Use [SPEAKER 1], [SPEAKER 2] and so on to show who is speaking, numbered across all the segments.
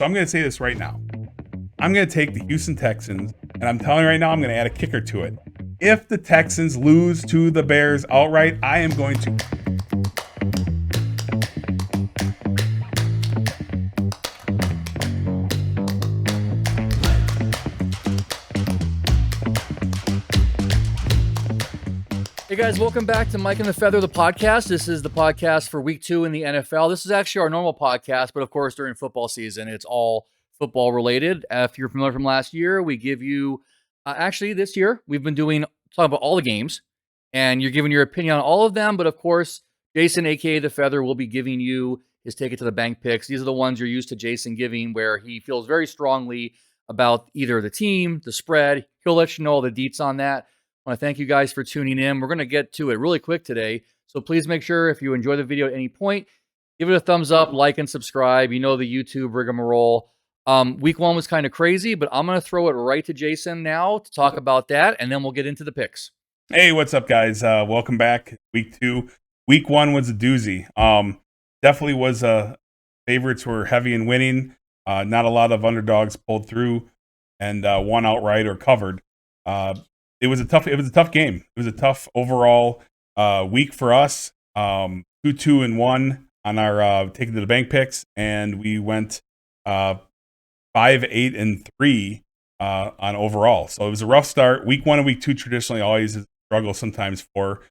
[SPEAKER 1] So I'm going to say this right now. I'm going to take the Houston Texans, and I'm telling you right now, I'm going to add a kicker to it. If the Texans lose to the Bears outright, I am going to.
[SPEAKER 2] Hey guys, welcome back to Mike and the Feather, the podcast. This is the podcast for week 2 in the NFL. This is actually our normal podcast, but of course, during football season, it's all football related. If you're familiar from last year, we give you, actually this year, we've been talking about all the games, and you're giving your opinion on all of them. But of course, Jason, aka the Feather, will be giving you his take it to the bank picks. These are the ones you're used to Jason giving, where he feels very strongly about either the team, the spread. He'll let you know all the deets on that. I want to thank you guys for tuning in. We're going to get to it really quick today. So please make sure if you enjoy the video at any point, give it a thumbs up, like, and subscribe. You know the YouTube rigmarole. Week 1 was kind of crazy, but I'm going to throw it right to Jason now to talk about that, and then we'll get into the picks.
[SPEAKER 1] Hey, what's up, guys? Welcome back. Week 2. Week 1 was a doozy. Definitely was favorites were heavy in winning. Not a lot of underdogs pulled through and won outright or covered. It was a tough game. It was a tough overall week for us. 2-2-1 on our take it to the bank picks, and we went 5-8-3 on overall. So it was a rough start. Week 1 and week 2 traditionally always a struggle sometimes for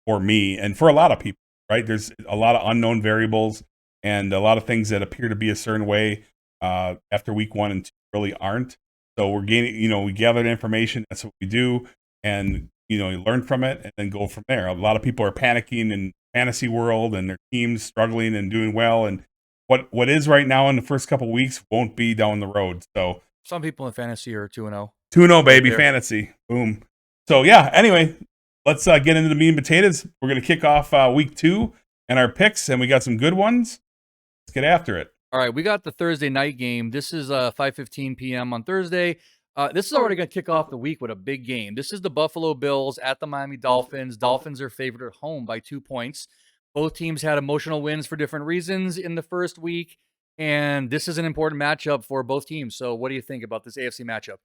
[SPEAKER 1] me and for a lot of people. Right? There's a lot of unknown variables and a lot of things that appear to be a certain way after week 1 and 2 really aren't. So we're gaining. We gathered information. That's what we do. And, you learn from it and then go from there. A lot of people are panicking in fantasy world and their teams struggling and doing well. And what is right now in the first couple of weeks won't be down the road. So
[SPEAKER 2] some people in fantasy are 2-0.
[SPEAKER 1] 2-0, baby, right, fantasy. Boom. So, yeah, anyway, let's get into the meat and potatoes. We're going to kick off week 2 and our picks, and we got some good ones. Let's get after it.
[SPEAKER 2] All right, we got the Thursday night game. This is 5:15 p.m. on Thursday. This is already going to kick off the week with a big game. This is the Buffalo Bills at the Miami Dolphins. Dolphins are favored at home by 2 points. Both teams had emotional wins for different reasons in the first week, and this is an important matchup for both teams. So what do you think about this AFC matchup?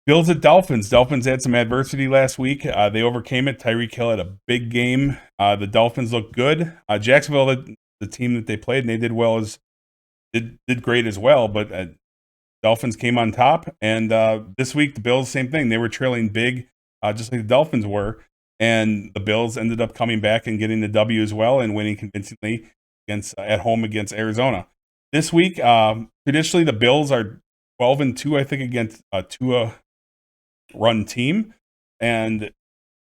[SPEAKER 1] Bills at Dolphins. Dolphins had some adversity last week. They overcame it. Tyreek Hill had a big game. The Dolphins looked good. Jacksonville, the team that they played, and they did well did great as well, but Dolphins came on top, and this week the Bills, same thing. They were trailing big, just like the Dolphins were, and the Bills ended up coming back and getting the W as well and winning convincingly at home against Arizona. This week, traditionally the Bills are 12-2, I think, against a Tua-run team, and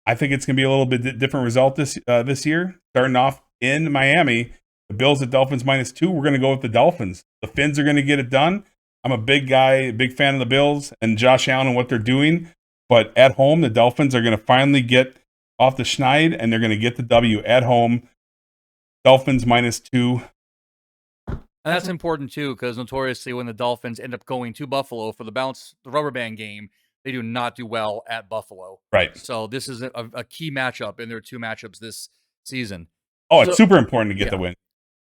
[SPEAKER 1] I think it's going to be a little bit different result this year. Starting off in Miami, the Bills at Dolphins -2. We're going to go with the Dolphins. The Fins are going to get it done. I'm a big fan of the Bills and Josh Allen and what they're doing. But at home, the Dolphins are going to finally get off the schneid, and they're going to get the W at home. Dolphins -2.
[SPEAKER 2] And that's important, too, because notoriously when the Dolphins end up going to Buffalo for the rubber band game, they do not do well at Buffalo.
[SPEAKER 1] Right.
[SPEAKER 2] So this is a key matchup in their 2 matchups this season.
[SPEAKER 1] Oh, it's super important to get the win.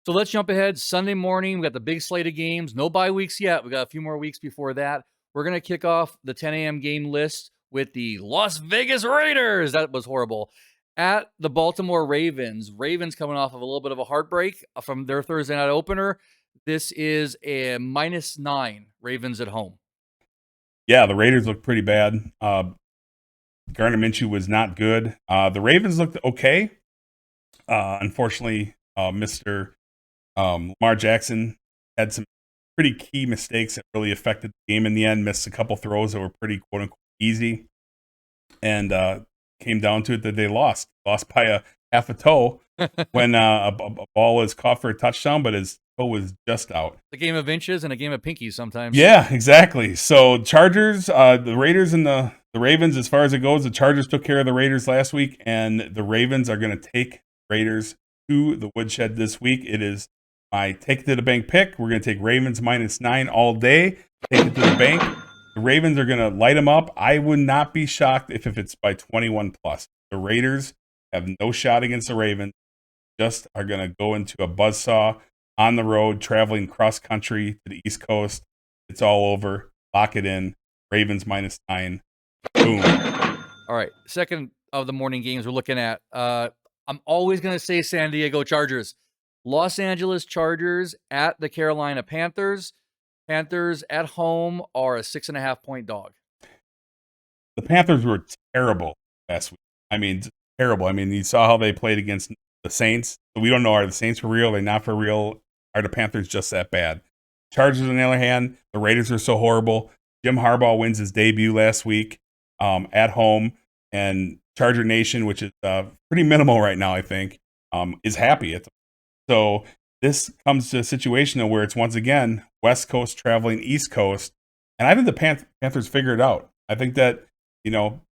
[SPEAKER 2] So let's jump ahead. Sunday morning, we got the big slate of games. No bye weeks yet. We got a few more weeks before that. We're going to kick off the 10 a.m. game list with the Las Vegas Raiders. That was horrible. At the Baltimore Ravens. Ravens coming off of a little bit of a heartbreak from their Thursday night opener. This is a -9 Ravens at home.
[SPEAKER 1] Yeah, the Raiders look pretty bad. Gardner Minshew was not good. The Ravens looked okay. Unfortunately, Mr. Lamar Jackson had some pretty key mistakes that really affected the game in the end. Missed a couple throws that were pretty quote-unquote easy. And came down to it that they lost. Lost by a half a toe when a ball was caught for a touchdown, but his toe was just out.
[SPEAKER 2] A game of inches and a game of pinkies sometimes.
[SPEAKER 1] Yeah, exactly. So Chargers, the Raiders and the Ravens, as far as it goes, the Chargers took care of the Raiders last week, and the Ravens are going to take Raiders to the woodshed this week. It is my take it to the bank pick. We're going to take Ravens -9 all day. Take it to the bank. The Ravens are going to light them up. I would not be shocked if it's by 21 plus. The Raiders have no shot against the Ravens. Just are going to go into a buzzsaw on the road, traveling cross country to the East Coast It's all over. Lock it in. Ravens -9. Boom.
[SPEAKER 2] All right. Second of the morning games we're looking at. I'm always going to say San Diego Chargers. Los Angeles Chargers at the Carolina Panthers. Panthers at home are a 6.5-point dog.
[SPEAKER 1] The Panthers were terrible last week. I mean, terrible. I mean, you saw how they played against the Saints. We don't know, are the Saints for real? Are they not for real? Are the Panthers just that bad? Chargers, on the other hand, the Raiders are so horrible. Jim Harbaugh wins his debut last week at home, and Charger Nation, which is pretty minimal right now, I think, is happy. So this comes to a situation where it's once again West Coast traveling East Coast, and I think the Panthers figure it out. I think that,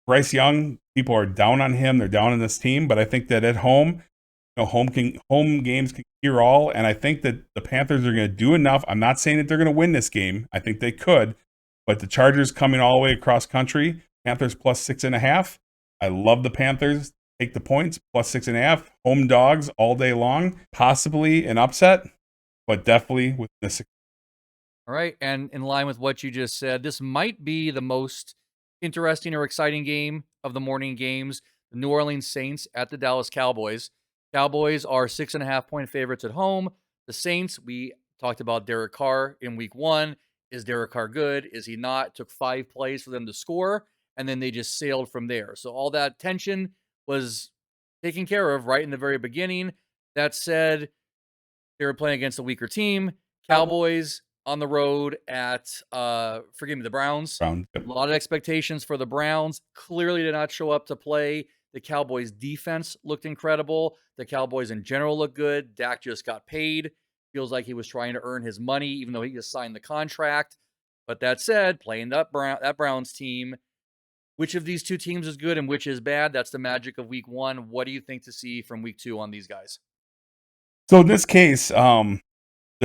[SPEAKER 1] Bryce Young, people are down on him. They're down on this team, but I think that at home, home games can cure all, and I think that the Panthers are going to do enough. I'm not saying that they're going to win this game. I think they could, but the Chargers coming all the way across country, Panthers +6.5. I love the Panthers. Take the points, +6.5. Home dogs all day long. Possibly an upset, but definitely with this.
[SPEAKER 2] All right, and in line with what you just said, this might be the most interesting or exciting game of the morning games. The New Orleans Saints at the Dallas Cowboys. Cowboys are 6.5-point favorites at home. The Saints, we talked about Derek Carr in week 1. Is Derek Carr good? Is he not? It took 5 plays for them to score, and then they just sailed from there. So all that tension was taken care of right in the very beginning. That said, they were playing against a weaker team. Cowboys on the road at, the Browns. A lot of expectations for the Browns. Clearly did not show up to play. The Cowboys' defense looked incredible. The Cowboys in general looked good. Dak just got paid. Feels like he was trying to earn his money, even though he just signed the contract. But that said, playing that Browns team, which of these two teams is good and which is bad? That's the magic of week 1. What do you think to see from week 2 on these guys?
[SPEAKER 1] So in this case, the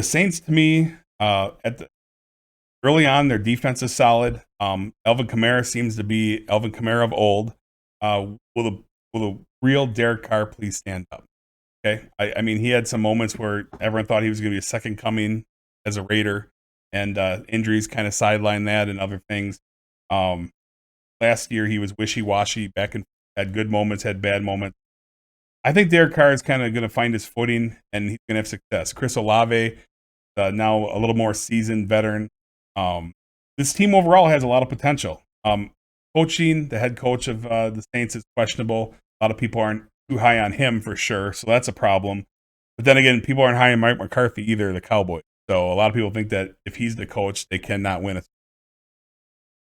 [SPEAKER 1] Saints, to me, early on, their defense is solid. Alvin Kamara seems to be Alvin Kamara of old. Will the real Derek Carr please stand up? Okay, I mean, he had some moments where everyone thought he was going to be a second coming as a Raider, and injuries kind of sidelined that and other things. Last year, he was wishy-washy, back and had good moments, had bad moments. I think Derek Carr is kind of going to find his footing, and he's going to have success. Chris Olave, now a little more seasoned veteran. This team overall has a lot of potential. Coaching, the head coach of the Saints is questionable. A lot of people aren't too high on him for sure, so that's a problem. But then again, people aren't high on Mike McCarthy either, the Cowboys. So a lot of people think that if he's the coach, they cannot win it.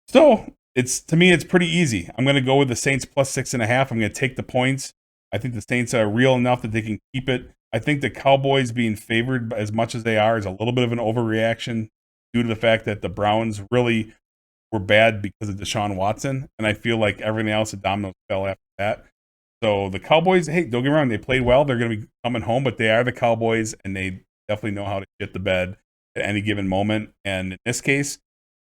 [SPEAKER 1] So to me, it's pretty easy. I'm going to go with the Saints +6.5. I'm going to take the points. I think the Saints are real enough that they can keep it. I think the Cowboys being favored as much as they are is a little bit of an overreaction due to the fact that the Browns really were bad because of Deshaun Watson, and I feel like everything else, the dominoes fell after that. So the Cowboys, hey, don't get me wrong, they played well. They're going to be coming home, but they are the Cowboys, and they definitely know how to shit the bed at any given moment. And in this case,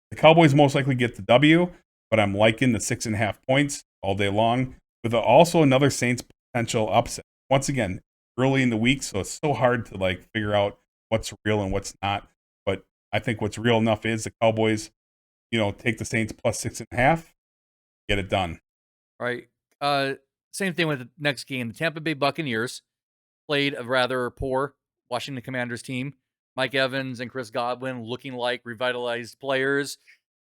[SPEAKER 1] the Cowboys most likely get the W, but I'm liking the 6.5 points all day long with also another Saints potential upset. Once again, early in the week, so it's so hard to figure out what's real and what's not. But I think what's real enough is the Cowboys, take the Saints +6.5, get it done.
[SPEAKER 2] All right. Same thing with the next game. The Tampa Bay Buccaneers played a rather poor Washington Commanders team. Mike Evans and Chris Godwin looking like revitalized players.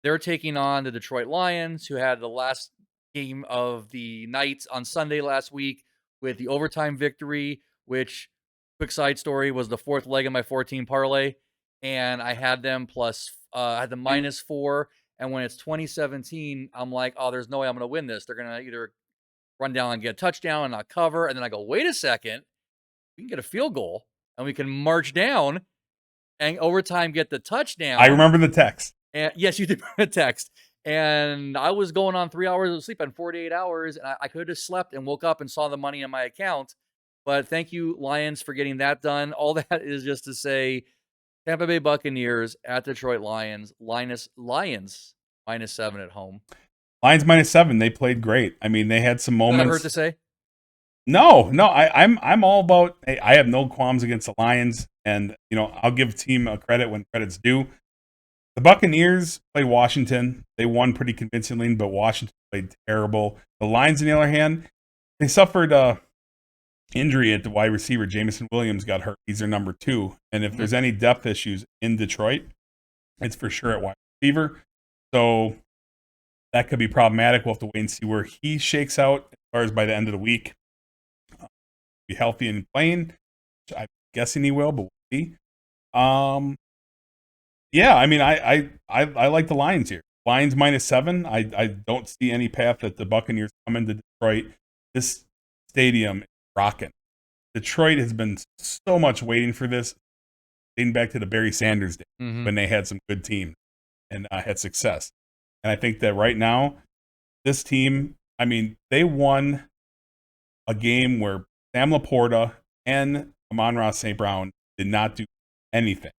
[SPEAKER 2] They're taking on the Detroit Lions, who had the last game of the night on Sunday last week with the overtime victory, which, quick side story, was the 4th leg of my 14 parlay. And I had them I had the -4. And when it's 2017, I'm like, oh, there's no way I'm going to win this. They're going to either run down and get a touchdown and not cover. And then I go, wait a second, we can get a field goal and we can march down and overtime get the touchdown.
[SPEAKER 1] I remember the text.
[SPEAKER 2] And yes, you did the text. And I was going on 3 hours of sleep and 48 hours. And I could have slept and woke up and saw the money in my account. But thank you, Lions, for getting that done. All that is just to say, Tampa Bay Buccaneers at Detroit Lions. Lions -7 at home.
[SPEAKER 1] Lions -7. They played great. I mean, they had some moments.
[SPEAKER 2] That hurt to say?
[SPEAKER 1] No. I'm all about. Hey, I have no qualms against the Lions, and I'll give team a credit when credit's due. The Buccaneers played Washington. They won pretty convincingly, but Washington played terrible. The Lions, on the other hand, they suffered injury at the wide receiver. Jameson Williams got hurt. He's their number 2. And if there's any depth issues in Detroit, it's for sure at wide receiver. So that could be problematic. We'll have to wait and see where he shakes out as far as by the end of the week. Be healthy and playing. I'm guessing he will, but we'll see. Yeah, I mean, I like the Lions here. Lions -7. I don't see any path that the Buccaneers come into Detroit. This stadium is rocking. Detroit has been so much waiting for this, dating back to the Barry Sanders days when they had some good teams and had success. And I think that right now, this team, I mean, they won a game where Sam Laporta and Amon-Ra St. Brown did not do anything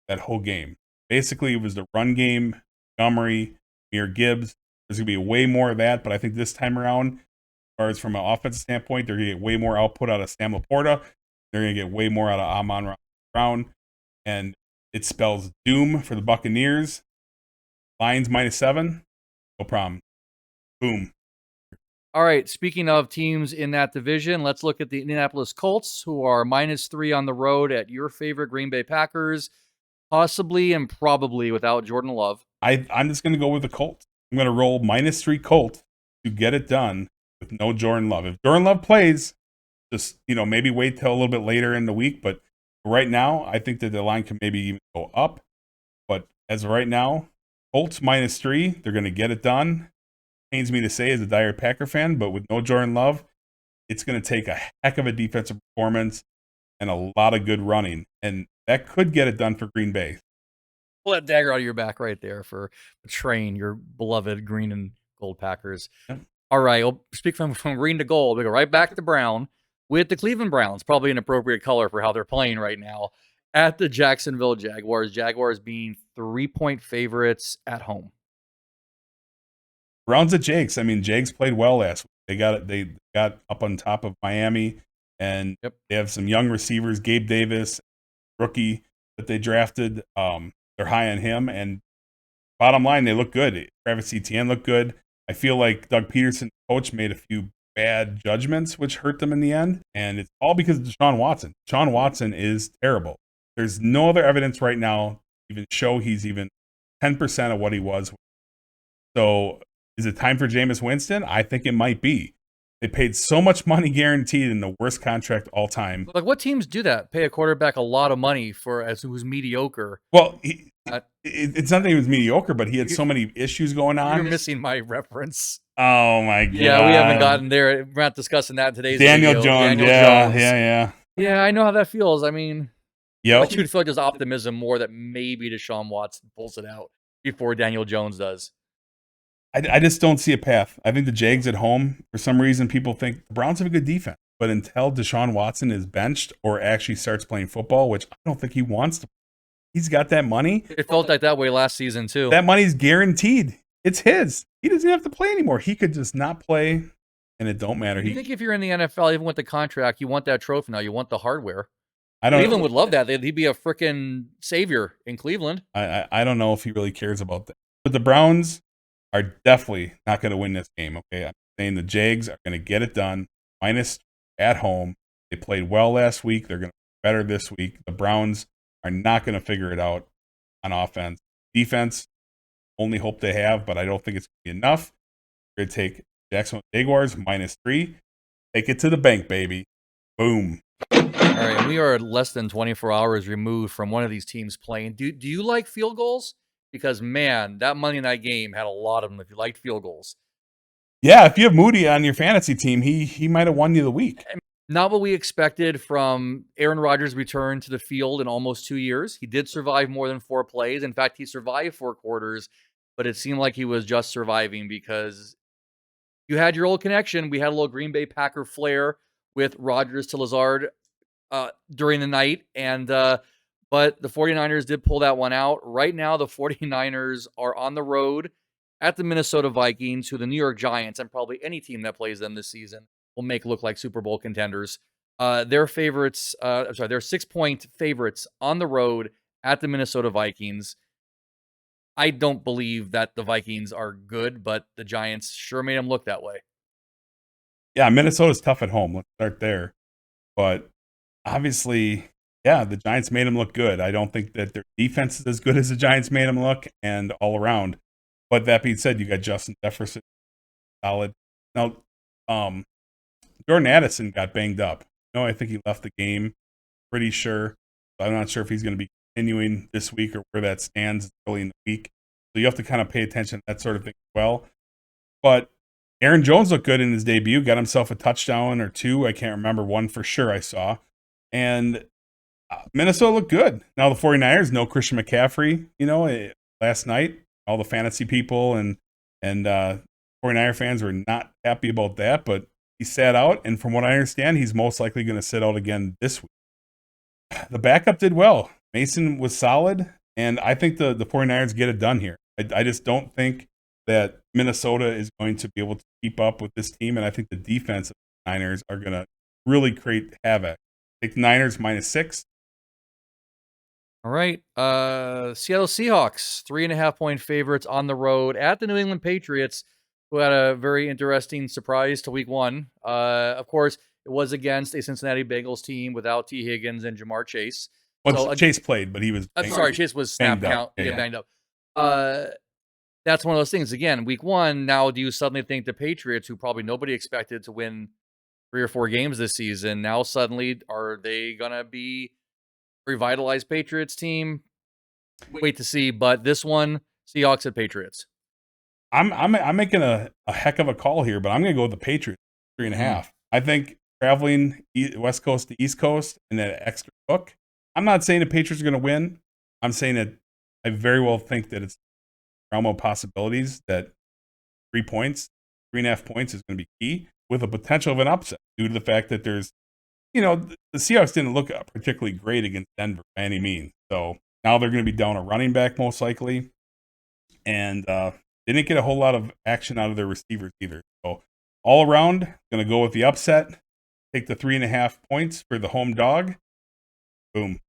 [SPEAKER 1] that whole game. Basically, it was the run game, Montgomery, Amir Gibbs. There's going to be way more of that, but I think this time around, as far as from an offensive standpoint, they're going to get way more output out of Sam Laporta. They're going to get way more out of Amon-Ra Brown, and it spells doom for the Buccaneers. Lions -7, no problem. Boom.
[SPEAKER 2] All right, speaking of teams in that division, let's look at the Indianapolis Colts, who are -3 on the road at your favorite Green Bay Packers, possibly and probably without Jordan Love.
[SPEAKER 1] I'm just going to go with the Colts. I'm going to roll -3 Colts to get it done with no Jordan Love. If Jordan Love plays, just maybe wait till a little bit later in the week. But right now, I think that the line can maybe even go up. But as of right now, Colts -3. They're going to get it done. Pains me to say as a diehard Packer fan, but with no Jordan Love, it's going to take a heck of a defensive performance and a lot of good running. And that could get it done for Green Bay.
[SPEAKER 2] Pull that dagger out of your back right there for betraying your beloved green and gold Packers.
[SPEAKER 1] Yeah.
[SPEAKER 2] All right, well, speak from green to gold. We go right back to brown with the Cleveland Browns, probably an appropriate color for how they're playing right now, at the Jacksonville Jaguars. Jaguars being 3-point favorites at home.
[SPEAKER 1] Browns at Jags. I mean, Jags played well last week. They got up on top of Miami, and they have some young receivers. Gabe Davis, rookie that they drafted. They're high on him, and bottom line, they look good. Travis Etienne looked good. I feel like Doug Peterson, coach, made a few bad judgments, which hurt them in the end, and it's all because of Deshaun Watson. Deshaun Watson is terrible. There's no other evidence right now to even show he's even 10% of what he was. So is it time for Jameis Winston? I think it might be. They paid so much money guaranteed in the worst contract all time.
[SPEAKER 2] Like, what teams do that? Pay a quarterback a lot of money who's mediocre.
[SPEAKER 1] Well, it's not that he was mediocre, but he had so many issues going on.
[SPEAKER 2] You're missing my reference.
[SPEAKER 1] Oh, my God.
[SPEAKER 2] Yeah, we haven't gotten there. We're not discussing that in today's
[SPEAKER 1] Daniel
[SPEAKER 2] video.
[SPEAKER 1] Jones.
[SPEAKER 2] Daniel Jones.
[SPEAKER 1] Yeah.
[SPEAKER 2] Yeah, I know how that feels. I mean,
[SPEAKER 1] yep.
[SPEAKER 2] I should feel like there's optimism more that maybe Deshaun Watson pulls it out before Daniel Jones does.
[SPEAKER 1] I just don't see a path. I think the Jags at home, for some reason, people think the Browns have a good defense. But until Deshaun Watson is benched or actually starts playing football, which I don't think he wants to, he's got that money.
[SPEAKER 2] It felt like that way last season, too.
[SPEAKER 1] That money's guaranteed. It's his. He doesn't have to play anymore. He could just not play, and it don't matter.
[SPEAKER 2] You think if you're in the NFL, even with the contract, you want that trophy now. You want the hardware.
[SPEAKER 1] I don't.
[SPEAKER 2] Cleveland would love that. He'd be a freaking savior in Cleveland.
[SPEAKER 1] I don't know if he really cares about that. But the Browns are definitely not going to win this game, okay? I'm saying the Jags are going to get it done, minus at home. They played well last week. They're going to be better this week. The Browns are not going to figure it out on offense. Defense, only hope they have, but I don't think it's going to be enough. We're going to take Jacksonville Jaguars -3. Take it to the bank, baby. Boom.
[SPEAKER 2] All right, we are less than 24 hours removed from one of these teams playing. Do you like field goals? Because, man, that Monday night game had a lot of them if you liked field goals.
[SPEAKER 1] Yeah, if you have Moody on your fantasy team, he might have won you the week.
[SPEAKER 2] Not what we expected from Aaron Rodgers' return to the field in almost 2 years. He did survive more than 4 plays. In fact, he survived 4 quarters, but it seemed like he was just surviving because you had your old connection. We had a little Green Bay Packer flair with Rodgers to Lazard during the night, and but the 49ers did pull that one out. Right now, the 49ers are on the road at the Minnesota Vikings, who the New York Giants, and probably any team that plays them this season, will make look like Super Bowl contenders. They're 6-point favorites on the road at the Minnesota Vikings. I don't believe that the Vikings are good, but the Giants sure made them look that way.
[SPEAKER 1] Yeah, Minnesota's tough at home. Let's start there. But obviously, yeah, the Giants made them look good. I don't think that their defense is as good as the Giants made them look, and all around. But that being said, you got Justin Jefferson, solid. Now, Jordan Addison got banged up. No, I think he left the game. Pretty sure. I'm not sure if he's going to be continuing this week or where that stands early in the week. So you have to kind of pay attention to that sort of thing as well. But Aaron Jones looked good in his debut, got himself a touchdown or two. I can't remember, one for sure I saw. And Minnesota looked good. Now the 49ers, no Christian McCaffrey, last night. All the fantasy people and 49er fans were not happy about that, but he sat out. And from what I understand, he's most likely going to sit out again this week. The backup did well. Mason was solid, and I think the 49ers get it done here. I just don't think that Minnesota is going to be able to keep up with this team, and I think the defense of the Niners are going to really create havoc. Take the Niners -6.
[SPEAKER 2] All right. Seattle Seahawks, 3.5-point favorites on the road at the New England Patriots, who had a very interesting surprise to week one. Of course, it was against a Cincinnati Bengals team without T. Higgins and Jamar Chase.
[SPEAKER 1] Well, Chase played, but he was
[SPEAKER 2] I'm sorry, Chase was snap count. Yeah, banged up. That's one of those things. Again, week one, now do you suddenly think the Patriots, who probably nobody expected to win 3 or 4 games this season, now suddenly are they going to be revitalized Patriots team? Wait to see. But this one, Seahawks at Patriots.
[SPEAKER 1] I'm making a heck of a call here, but I'm going to go with the Patriots 3.5. I think traveling West Coast to East Coast and that extra hook. I'm not saying the Patriots are going to win. I'm saying that I very well think that it's realm of possibilities that 3 points, 3.5 points is going to be key with a potential of an upset due to the fact that there's, the Seahawks didn't look particularly great against Denver by any means. So now they're going to be down a running back most likely. And they didn't get a whole lot of action out of their receivers either. So all around, going to go with the upset. Take the 3.5 points for the home dog. Boom.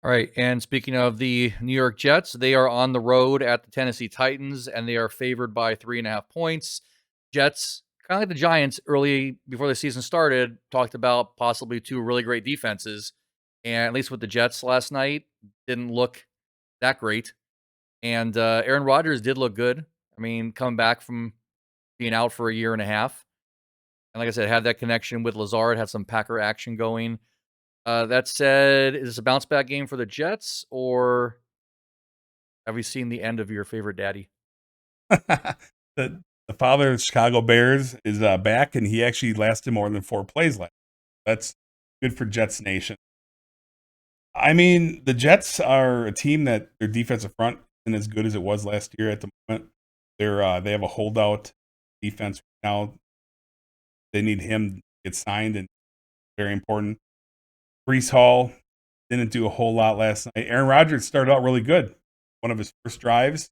[SPEAKER 2] All right. And speaking of the New York Jets, they are on the road at the Tennessee Titans, and they are favored by 3.5 points. Jets, kind of like the Giants early before the season started, talked about possibly 2 really great defenses. And at least with the Jets last night, didn't look that great. And Aaron Rodgers did look good. I mean, coming back from being out for a year and a half. And like I said, had that connection with Lazard, had some Packer action going. That said, is this a bounce back game for the Jets, or have we seen the end of your favorite daddy?
[SPEAKER 1] the father of the Chicago Bears is back, and he actually lasted more than 4 plays last. That's good for Jets Nation. I mean, the Jets are a team that their defensive front isn't as good as it was last year at the moment. They have a holdout defense now. They need him to get signed, and very important. Breece Hall didn't do a whole lot last night. Aaron Rodgers started out really good. One of his first drives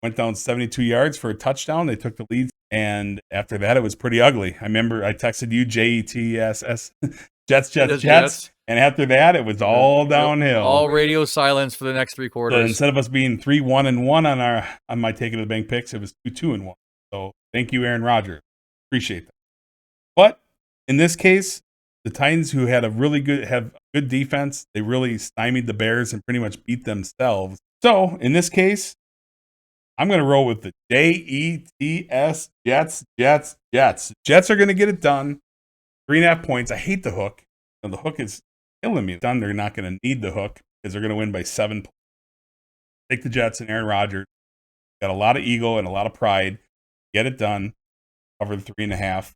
[SPEAKER 1] went down 72 yards for a touchdown. They took the lead, and after that, it was pretty ugly. I remember I texted you JETSS, Jets. And after that, it was all downhill.
[SPEAKER 2] All radio silence for the next 3 quarters.
[SPEAKER 1] So instead of us being 3-1-1 on my Take It to the Bank picks, it was 2-2-1. So thank you, Aaron Rodgers. Appreciate that. But in this case, the Titans, who have good defense, they really stymied the Bears and pretty much beat themselves. So in this case, I'm going to roll with the JETS, Jets. Jets are going to get it done. 3.5 points. I hate the hook. The hook is killing me. They're not going to need the hook because they're going to win by 7 points. Take the Jets and Aaron Rodgers. Got a lot of ego and a lot of pride. Get it done. Cover the 3.5.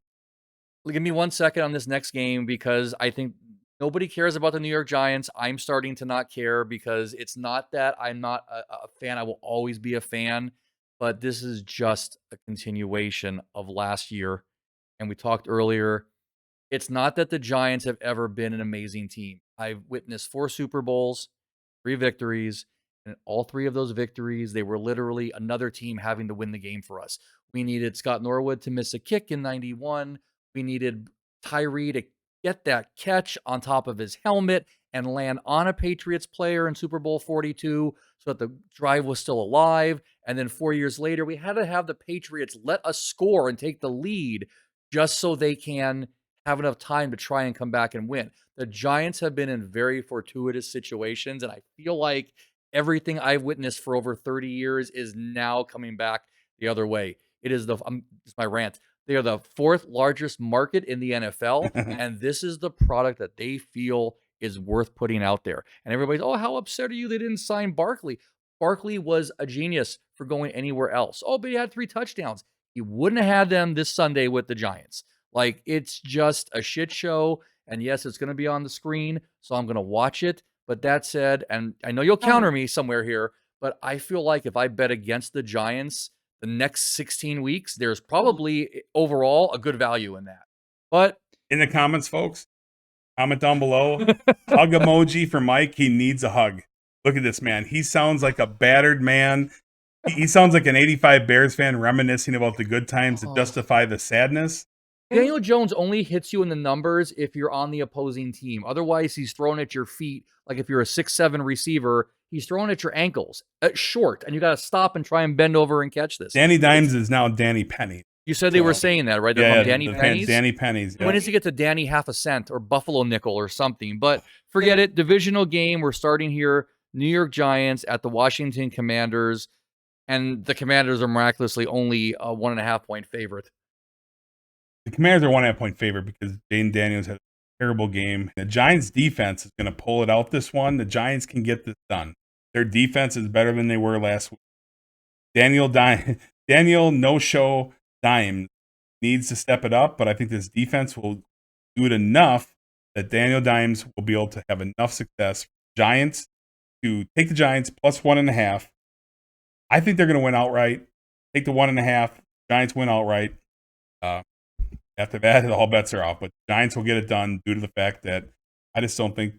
[SPEAKER 2] Give me 1 second on this next game because I think nobody cares about the New York Giants. I'm starting to not care because it's not that I'm not a fan. I will always be a fan, but this is just a continuation of last year. And we talked earlier, it's not that the Giants have ever been an amazing team. I've witnessed 4 Super Bowls, 3 victories, and all 3 of those victories, they were literally another team having to win the game for us. We needed Scott Norwood to miss a kick in 91. We needed Tyree to get that catch on top of his helmet and land on a Patriots player in Super Bowl 42 so that the drive was still alive. And then 4 years later, we had to have the Patriots let us score and take the lead just so they can have enough time to try and come back and win. The Giants have been in very fortuitous situations, and I feel like everything I've witnessed for over 30 years is now coming back the other way. It is it's my rant. They are the fourth largest market in the NFL, and this is the product that they feel is worth putting out there. And everybody's, oh, how upset are you they didn't sign Barkley? Barkley was a genius for going anywhere else. Oh, but he had 3 touchdowns. He wouldn't have had them this Sunday with the Giants. Like, it's just a shit show. And yes, it's going to be on the screen, so I'm going to watch it. But that said, and I know you'll counter me somewhere here, but I feel like if I bet against the Giants the next 16 weeks, there's probably overall a good value in that. But
[SPEAKER 1] in the comments, folks, comment down below. Hug emoji for Mike. He needs a hug. Look at this man. He sounds like a battered man. He sounds like an 85 Bears fan reminiscing about the good times to justify the sadness.
[SPEAKER 2] Daniel Jones only hits you in the numbers if you're on the opposing team. Otherwise, he's thrown at your feet. Like if you're a 6'7" receiver, he's throwing at your ankles at short, and you got to stop and try and bend over and catch this.
[SPEAKER 1] Danny Dimes is now Danny Penny.
[SPEAKER 2] You said they were saying that, right? They're Danny Pennies?
[SPEAKER 1] Danny Pennies. Yeah.
[SPEAKER 2] When does he get to Danny half a cent or Buffalo nickel or something? But forget it. Divisional game. We're starting here. New York Giants at the Washington Commanders. And the Commanders are miraculously only a 1.5 point favorite.
[SPEAKER 1] The Commanders are 1.5 point favorite because Jayden Daniels had a terrible game. The Giants' defense is going to pull it out this one. The Giants can get this done. Their defense is better than they were last week. Daniel no-show Dimes needs to step it up, but I think this defense will do it enough that Daniel Dimes will be able to have enough success for Giants to take the Giants plus 1.5. I think they're going to win outright. Take the 1.5. Giants win outright. After that, all bets are off. But the Giants will get it done due to the fact that I just don't think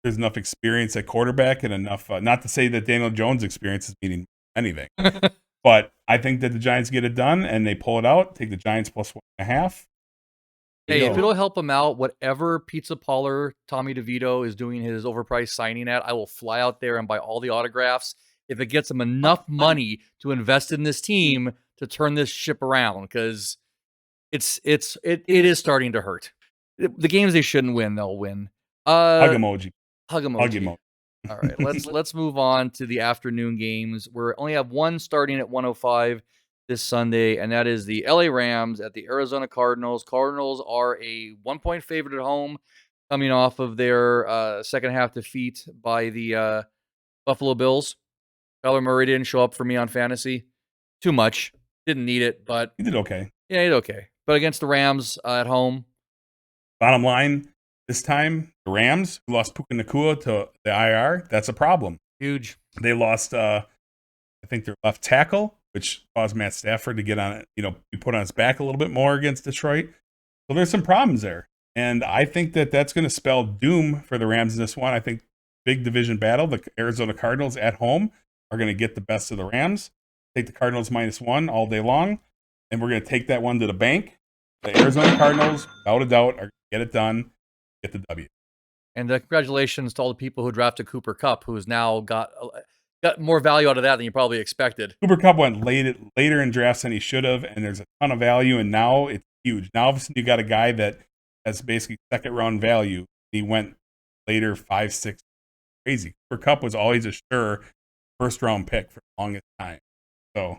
[SPEAKER 1] there's enough experience at quarterback and enough. Not to say that Daniel Jones' experience is meaning anything, but I think that the Giants get it done and they pull it out. Take the Giants plus 1.5.
[SPEAKER 2] Hey, if it'll help him out, whatever pizza parlor Tommy DeVito is doing his overpriced signing at, I will fly out there and buy all the autographs if it gets him enough money to invest in this team to turn this ship around, because it is starting to hurt. The games they shouldn't win, they'll win.
[SPEAKER 1] Hug emoji.
[SPEAKER 2] Hug emoji.
[SPEAKER 1] Hug emoji.
[SPEAKER 2] All right, let's move on to the afternoon games. We only have one starting at 1:05 this Sunday, and that is the LA Rams at the Arizona Cardinals. Cardinals are a 1-point favorite at home, coming off of their second half defeat by the Buffalo Bills. Kyler Murray didn't show up for me on fantasy. Too much. Didn't need it, but
[SPEAKER 1] He did okay.
[SPEAKER 2] Yeah, he did okay. But against the Rams at home.
[SPEAKER 1] Bottom line, this time, the Rams, who lost Puka Nacua to the IR, that's a problem.
[SPEAKER 2] Huge.
[SPEAKER 1] They lost, I think, their left tackle, which caused Matt Stafford to get on it, be put on his back a little bit more against Detroit. So there's some problems there. And I think that that's going to spell doom for the Rams in this one. I think big division battle, the Arizona Cardinals at home are going to get the best of the Rams. Take the Cardinals -1 all day long. And we're going to take that one to the bank. The Arizona Cardinals, without a doubt, are going to get it done, get the W.
[SPEAKER 2] And congratulations to all the people who drafted Cooper Kupp, who's now got more value out of that than you probably expected.
[SPEAKER 1] Cooper Kupp went later in drafts than he should have, and there's a ton of value, and now it's huge. Now, all of a sudden, you got a guy that has basically second-round value. He went later, 5, 6, crazy. Cooper Kupp was always a sure first-round pick for the longest time. So,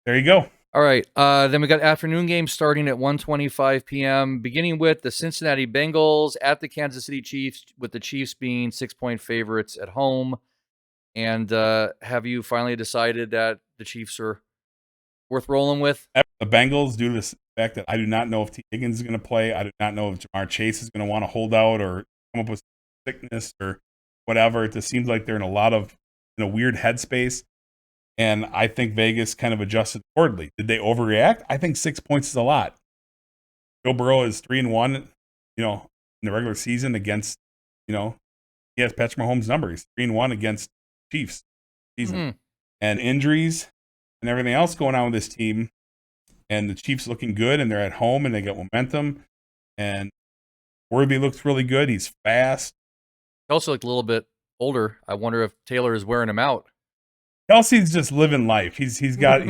[SPEAKER 1] there you go.
[SPEAKER 2] All right, then we got afternoon games starting at 1:25 p.m., beginning with the Cincinnati Bengals at the Kansas City Chiefs, with the Chiefs being 6-point favorites at home. And have you finally decided that the Chiefs are worth rolling with?
[SPEAKER 1] The Bengals, due to the fact that I do not know if T. Higgins is going to play, I do not know if Jamar Chase is going to want to hold out or come up with sickness or whatever. It just seems like they're in a weird headspace. And I think Vegas kind of adjusted accordingly. Did they overreact? I think 6 points is a lot. Joe Burrow is 3-1, in the regular season against, he has Patrick Mahomes' numbers. 3-1 against Chiefs season. Mm-hmm. And injuries and everything else going on with this team. And the Chiefs looking good, and they're at home, and they got momentum. And Worthy looks really good. He's fast.
[SPEAKER 2] He also looked a little bit older. I wonder if Taylor is wearing him out.
[SPEAKER 1] Kelsey's just living life. He's got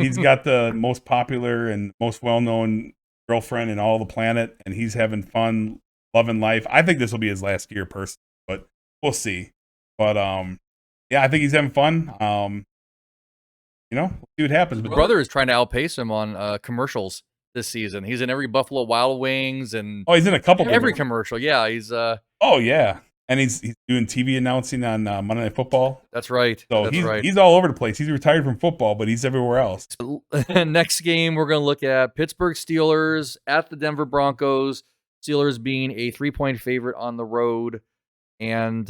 [SPEAKER 1] the most popular and most well-known girlfriend in all the planet, and he's having fun, loving life. I think this will be his last year, personally, but we'll see. But yeah, I think he's having fun. We'll see what happens.
[SPEAKER 2] His brother is trying to outpace him on commercials this season. He's in every Buffalo Wild Wings and
[SPEAKER 1] he's in a couple
[SPEAKER 2] every commercial. Yeah, he's
[SPEAKER 1] oh yeah. And he's doing TV announcing on Monday Night Football.
[SPEAKER 2] That's right.
[SPEAKER 1] So he's all over the place. He's retired from football, but he's everywhere else.
[SPEAKER 2] Next game, we're going to look at Pittsburgh Steelers at the Denver Broncos. Steelers being a 3-point favorite on the road. And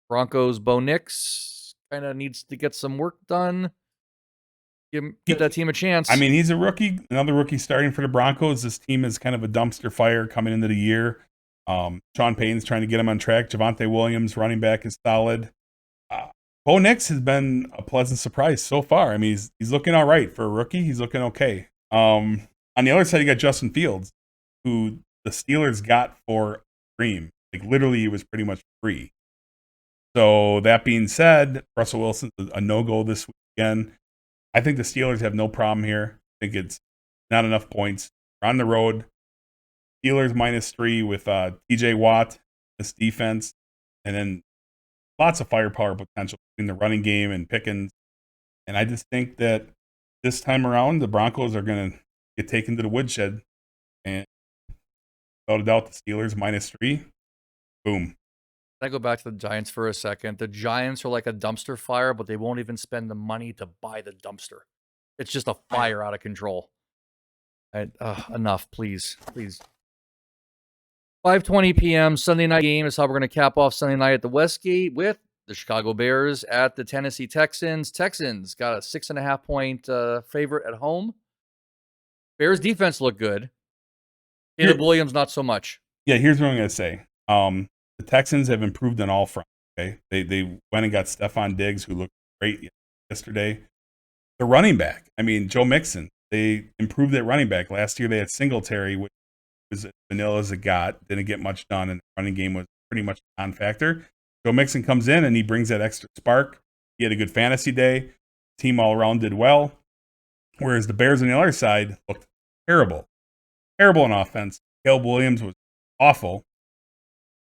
[SPEAKER 2] Broncos, Bo Nix kind of needs to get some work done. Give that team a chance.
[SPEAKER 1] I mean, he's a rookie, another rookie starting for the Broncos. This team is kind of a dumpster fire coming into the year. Sean Payton's trying to get him on track. Javonte Williams, running back, is solid. Bo Nix has been a pleasant surprise so far. I mean, he's looking all right for a rookie. He's looking okay. On the other side, you got Justin Fields, who the Steelers got for Dream. Like, literally, he was pretty much free. So that being said, Russell Wilson's a no-go this weekend. I think the Steelers have no problem here. I think it's not enough points. They're on the road. Steelers -3 with TJ Watt, this defense, and then lots of firepower potential in the running game and Pickens. And I just think that this time around, the Broncos are going to get taken to the woodshed. And without a doubt, the Steelers -3. Boom.
[SPEAKER 2] Can I go back to the Giants for a second? The Giants are like a dumpster fire, but they won't even spend the money to buy the dumpster. It's just a fire out of control. Enough, please. 5:20 p.m. Sunday night game is how we're going to cap off Sunday night at the Westgate with the Chicago Bears at the Tennessee Texans. Texans got a 6.5-point favorite at home. Bears defense looked good. Caleb Williams, not so much.
[SPEAKER 1] Yeah, here's what I'm going to say. The Texans have improved on all fronts. Okay, they went and got Stephon Diggs, who looked great yesterday. The running back, I mean, Joe Mixon, they improved that running back. Last year they had Singletary, which was as vanilla as it got. Didn't get much done, and the running game was pretty much a non-factor. Joe Mixon comes in, and he brings that extra spark. He had a good fantasy day. Team all around did well. Whereas the Bears on the other side looked terrible. Terrible in offense. Caleb Williams was awful.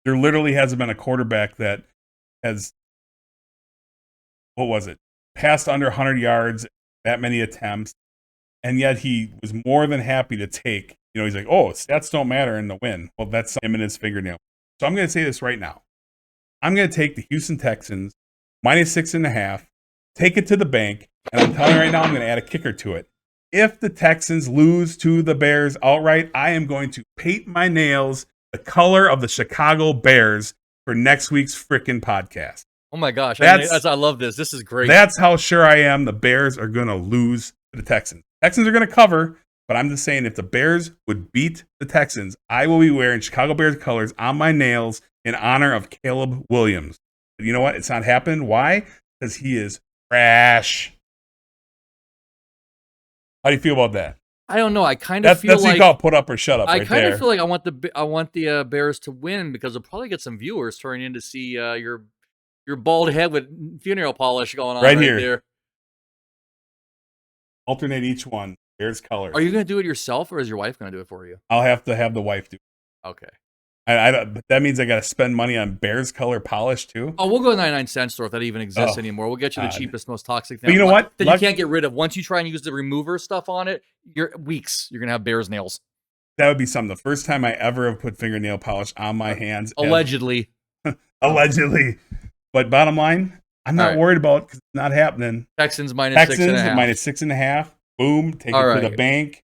[SPEAKER 1] There literally hasn't been a quarterback that has, passed under 100 yards, that many attempts, and yet he was more than happy to take, he's like, stats don't matter in the win. Well, that's him in his fingernail. So I'm going to say this right now. I'm going to take the Houston Texans, -6.5, take it to the bank, and I'm telling you right now, I'm going to add a kicker to it. If the Texans lose to the Bears outright, I am going to paint my nails the color of the Chicago Bears for next week's freaking podcast.
[SPEAKER 2] Oh my gosh. I love this. This is great.
[SPEAKER 1] That's how sure I am the Bears are going to lose to the Texans. Texans are going to cover, but I'm just saying if the Bears would beat the Texans, I will be wearing Chicago Bears colors on my nails in honor of Caleb Williams. But you know what? It's not happening. Why? Because he is trash. How do you feel about that?
[SPEAKER 2] I don't know. I kind of feel
[SPEAKER 1] that's
[SPEAKER 2] like
[SPEAKER 1] what you call put up or shut up.
[SPEAKER 2] I kind of feel like I want the Bears to win because they'll probably get some viewers turning in to see your bald head with fingernail polish going on right
[SPEAKER 1] here.
[SPEAKER 2] There.
[SPEAKER 1] Alternate each one. Bears colors.
[SPEAKER 2] Are you going to do it yourself, or is your wife going to do it for you?
[SPEAKER 1] I'll have to have the wife do it.
[SPEAKER 2] Okay.
[SPEAKER 1] But that means I got to spend money on Bears color polish too.
[SPEAKER 2] Oh, we'll go to 99-cent store if that even exists anymore. We'll get you the cheapest, most toxic thing.
[SPEAKER 1] But you know what?
[SPEAKER 2] That you can't get rid of. Once you try and use the remover stuff on it, you're gonna have Bears nails.
[SPEAKER 1] That would be something. The first time I ever have put fingernail polish on my hands.
[SPEAKER 2] Allegedly.
[SPEAKER 1] Allegedly. But bottom line, I'm not worried about it because it's not happening.
[SPEAKER 2] Texans -6.5.
[SPEAKER 1] -6.5. Boom. Take it to the bank.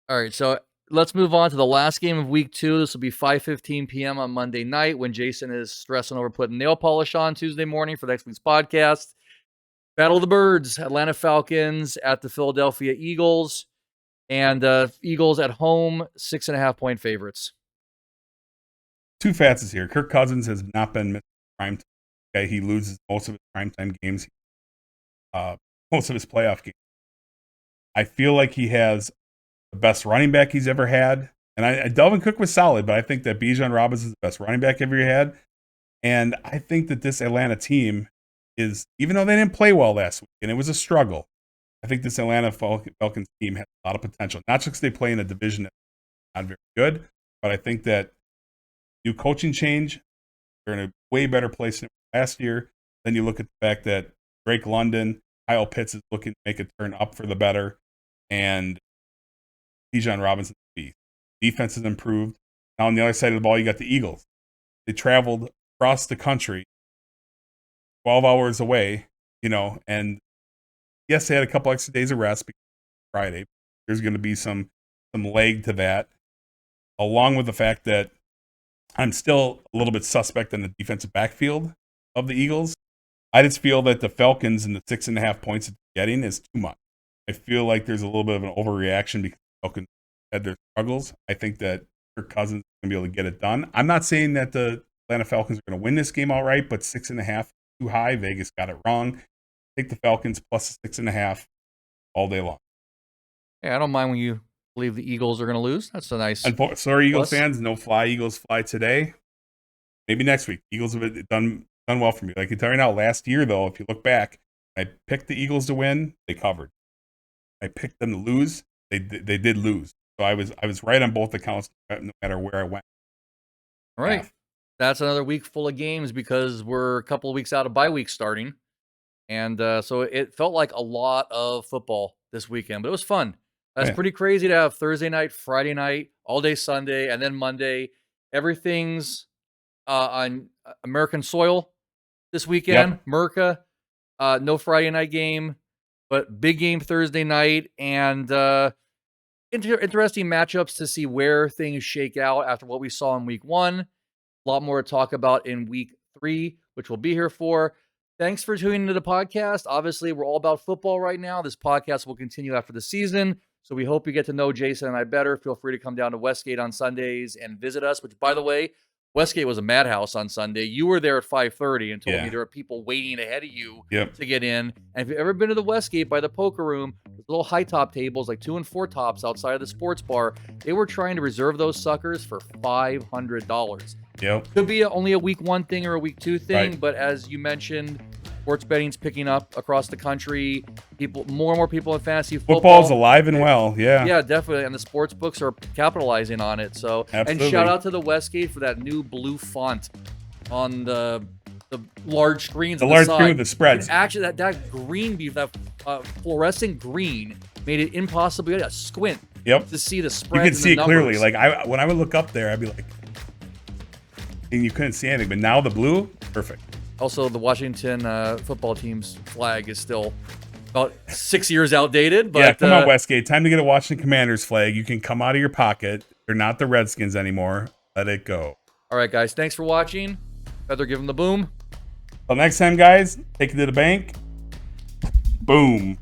[SPEAKER 2] All right. So let's move on to the last game of week 2. This will be 5:15 p.m. on Monday night when Jason is stressing over putting nail polish on Tuesday morning for next week's podcast. Battle of the Birds, Atlanta Falcons at the Philadelphia Eagles. And Eagles at home, 6.5-point favorites.
[SPEAKER 1] Two facets here. Kirk Cousins has not been missing prime time. Okay, he loses most of his primetime games, most of his playoff games. I feel like he has the best running back he's ever had. And Dalvin Cook was solid, but I think that Bijan Robinson is the best running back ever had. And I think that this Atlanta team is, even though they didn't play well last week, and it was a struggle, I think this Atlanta Falcons team has a lot of potential. Not just because they play in a division that's not very good, but I think that new coaching change, they're in a way better place than last year. Then you look at the fact that Drake London, Kyle Pitts is looking to make a turn up for the better, and Bijan Robinson. Defense has improved. Now on the other side of the ball, you got the Eagles. They traveled across the country, 12 hours away, and yes, they had a couple extra days of rest because Friday. There's going to be some leg to that, along with the fact that I'm still a little bit suspect in the defensive backfield of the Eagles. I just feel that the Falcons and the 6.5 points that they're getting is too much. I feel like there's a little bit of an overreaction because the Falcons had their struggles. I think that Kirk Cousins is going to be able to get it done. I'm not saying that the Atlanta Falcons are going to win this game outright, but 6.5 is too high. Vegas got it wrong. Take the Falcons plus 6.5 all day long.
[SPEAKER 2] Yeah, I don't mind when you believe the Eagles are going to lose. That's a nice.
[SPEAKER 1] Sorry, Eagles fans. No fly. Eagles fly today. Maybe next week. Eagles have done well for me. Like I tell you now, last year though, if you look back, I picked the Eagles to win. They covered. I picked them to lose. They did lose. So I was right on both accounts, no matter where I went.
[SPEAKER 2] All right. That's another week full of games because we're a couple of weeks out of bye week starting. And so it felt like a lot of football this weekend, but it was fun. That's pretty crazy to have Thursday night, Friday night, all day Sunday, and then Monday. Everything's on American soil this weekend.
[SPEAKER 1] Yep.
[SPEAKER 2] America, no Friday night game, but big game Thursday night. And interesting matchups to see where things shake out after what we saw in week 1. A lot more to talk about in week 3, which we'll be here for. Thanks for tuning into the podcast. Obviously, we're all about football right now. This podcast will continue after the season. So we hope you get to know Jason and I better. Feel free to come down to Westgate on Sundays and visit us, which, by the way, Westgate was a madhouse on Sunday. You were there at 5:30 and told me there were people waiting ahead of you to get in. And if you've ever been to the Westgate by the poker room, there's little high top tables, like 2 and 4 tops outside of the sports bar. They were trying to reserve those suckers for $500.
[SPEAKER 1] Yep.
[SPEAKER 2] Could be only a week 1 thing or a week 2 thing, but as you mentioned, sports betting's picking up across the country. More and more people in fantasy football.
[SPEAKER 1] Football's alive and well,
[SPEAKER 2] Yeah, definitely. And the sports books are capitalizing on it. So,
[SPEAKER 1] absolutely.
[SPEAKER 2] And shout out to the Westgate for that new blue font on the large screens.
[SPEAKER 1] The large screen with the spreads.
[SPEAKER 2] And actually, that green, that fluorescent green, made it impossible. You had to squint to see the spreads.
[SPEAKER 1] You can see it
[SPEAKER 2] numbers.
[SPEAKER 1] clearly. Like when I would look up there, I'd be like, and you couldn't see anything. But now the blue, perfect.
[SPEAKER 2] Also, the Washington football team's flag is still about 6 years outdated. But,
[SPEAKER 1] yeah, come on, Westgate. Time to get a Washington Commanders flag. You can come out of your pocket. They're not the Redskins anymore. Let it go.
[SPEAKER 2] All right, guys. Thanks for watching. Feather, give them the boom.
[SPEAKER 1] Till next time, guys, take it to the bank. Boom.